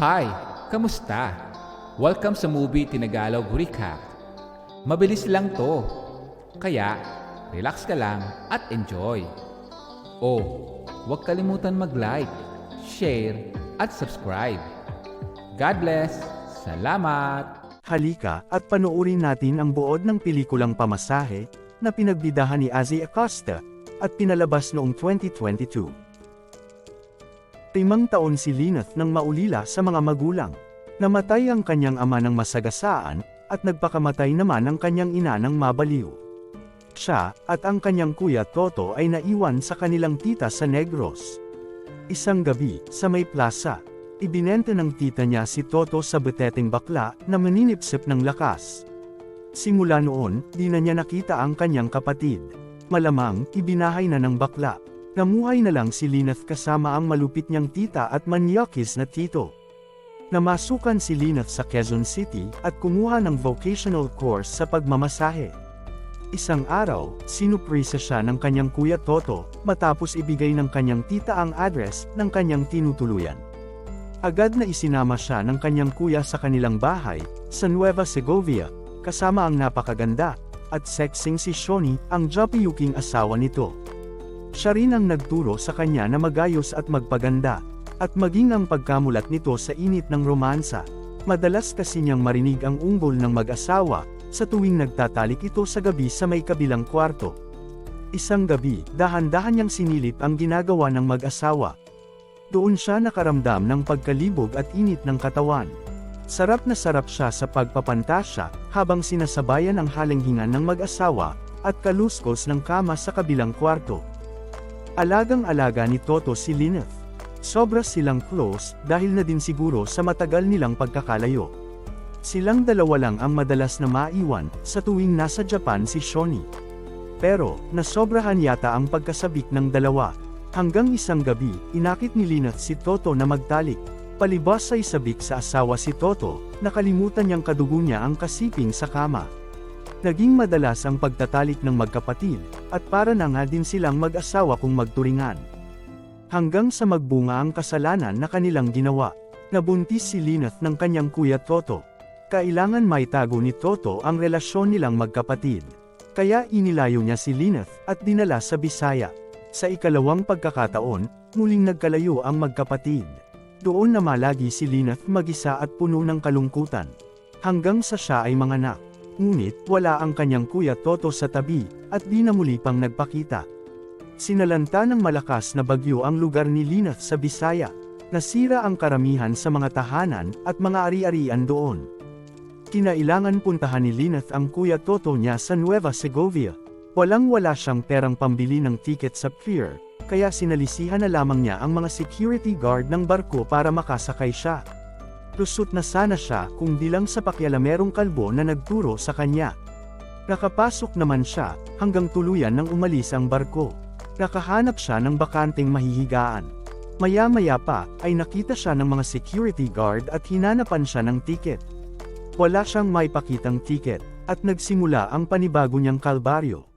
Hi! Kamusta? Welcome sa Movie Tinagalog Recap. Mabilis lang to. Kaya, relax ka lang at enjoy. Oh, huwag kalimutan mag-like, share, at subscribe. God bless! Salamat! Halika at panoorin natin ang buod ng pelikulang Pamasahe na pinagbidahan ni Azzy Acosta at pinalabas noong 2022. 5 taon si Lyneth nang maulila sa mga magulang. Namatay ang kanyang ama ng masagasaan at nagpakamatay naman ang kanyang ina ng mabaliw. Siya at ang kanyang kuya Toto ay naiwan sa kanilang tita sa Negros. Isang gabi, sa may plaza, ibinenta ng tita niya si Toto sa beteteng bakla na maninipsip ng lakas. Simula noon, di na niya nakita ang kanyang kapatid. Malamang, ibinahay na ng bakla. Namuhay na lang si Lyneth kasama ang malupit niyang tita at manyakis na tito. Namasukan si Lyneth sa Quezon City at kumuha ng vocational course sa pagmamasahe. Isang araw, sinuprisa siya ng kanyang kuya Toto matapos ibigay ng kanyang tita ang address ng kanyang tinutuluyan. Agad na isinama siya ng kanyang kuya sa kanilang bahay, sa Nueva Segovia, kasama ang napakaganda at sexing si Shoni, ang joppy-yuking asawa nito. Siya rin ang nagturo sa kanya na magayos at magpaganda, at maging ang pagkamulat nito sa init ng romansa. Madalas kasi niyang marinig ang ungol ng mag-asawa, sa tuwing nagtatalik ito sa gabi sa may kabilang kwarto. Isang gabi, dahan-dahan niyang sinilip ang ginagawa ng mag-asawa. Doon siya nakaramdam ng pagkalibog at init ng katawan. Sarap na sarap siya sa pagpapantasya, habang sinasabayan ang halinghingan ng mag-asawa, at kaluskos ng kama sa kabilang kwarto. Alagang-alaga ni Toto si Lyneth. Sobra silang close, dahil na din siguro sa matagal nilang pagkakalayo. Silang dalawa lang ang madalas na maiwan, sa tuwing nasa Japan si Shoni. Pero, nasobrahan yata ang pagkasabik ng dalawa. Hanggang isang gabi, inakit ni Lyneth si Toto na magtalik. Palibas ay sabik sa asawa si Toto, nakalimutan niyang kadugo niya ang kasiping sa kama. Naging madalas ang pagtatalik ng magkapatid, at para na nga din silang mag-asawa kung magturingan. Hanggang sa magbunga ang kasalanan na kanilang ginawa. Nabuntis si Lyneth ng kanyang kuya Toto. Kailangan maitago ni Toto ang relasyon nilang magkapatid. Kaya inilayo niya si Lyneth at dinala sa Bisaya. Sa ikalawang pagkakataon, muling nagkalayo ang magkapatid. Doon na malagi si Lyneth mag-isa at puno ng kalungkutan. Hanggang sa siya ay manganak. Ngunit, wala ang kanyang kuya Toto sa tabi, at di na muli pang nagpakita. Sinalanta ng malakas na bagyo ang lugar ni Lyneth sa Bisaya. Nasira ang karamihan sa mga tahanan, at mga ari-arian doon. Kinailangan puntahan ni Lyneth ang kuya Toto niya sa Nueva Segovia. Walang-wala siyang perang pambili ng tiket sa pier, kaya sinalisihan na lamang niya ang mga security guard ng barko para makasakay siya. Lusot na sana siya kung di lang sa pakialamerong kalbo na nagturo sa kanya. Nakapasok naman siya, hanggang tuluyan nang umalis ang barko. Nakahanap siya ng bakanteng mahihigaan. Maya-maya pa, ay nakita siya ng mga security guard at hinanapan siya ng tiket. Wala siyang maipakitang tiket, at nagsimula ang panibago niyang kalbaryo.